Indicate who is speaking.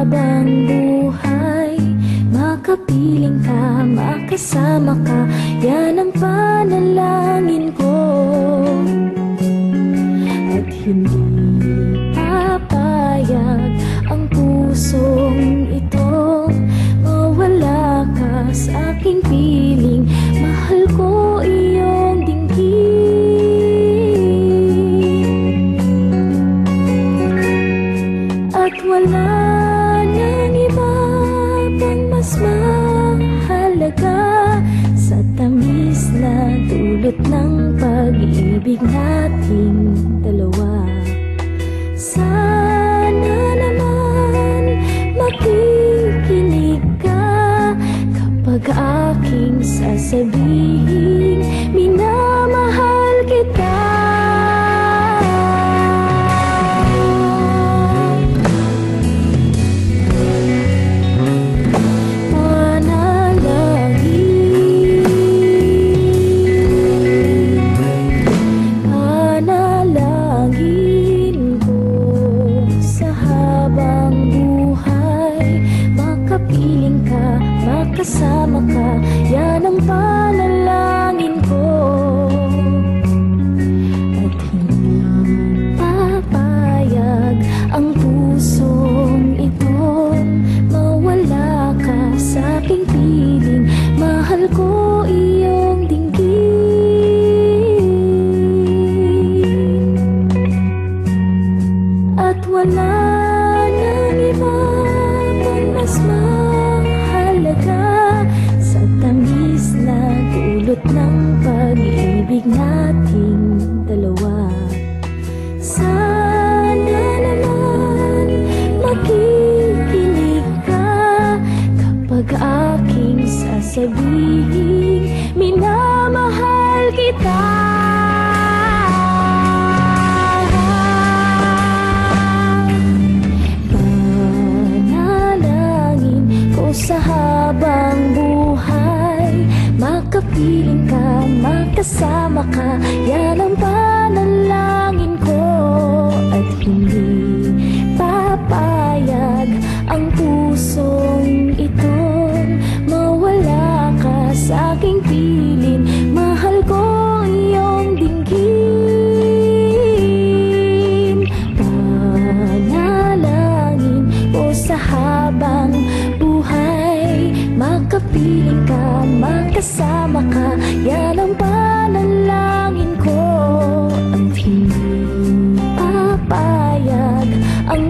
Speaker 1: habang buhay. Makapiling ka, makasama ka, yan ang panalangin ko. At hindi papayag ang pusong ito mawala ka sa aking piling. Mahal ko iyong dinggin. At wala nang iba pang mas mahalaga sa tamis na dulot ng pag-ibig nating dalawa. Sana naman makikinig ka kapag aking sasabihin minamahal kita. Kasama ka, yan ang panalangin ko. At hindi papayag ang pusong ito mawala ka sa aking piling. Mahal ko iyong dinggin. At wala nang iba pang mas mahalaga sa tamis na dulot ng pag-ibig nating dalawa. Sana naman makikinig ka kapag aking sasabihin minamahal kita. Panalangin ko sa habang buhay, makapiling ka, makasama ka, yan ang panalangin ko. At hindi papayag ang pusong ito mawala ka sa aking piling. Mahal ko iyong dinggin. Panalangin ko sa habang buhay, makapiling ka, makasama ka, yan ang panalangin ko. At hindi papayag ang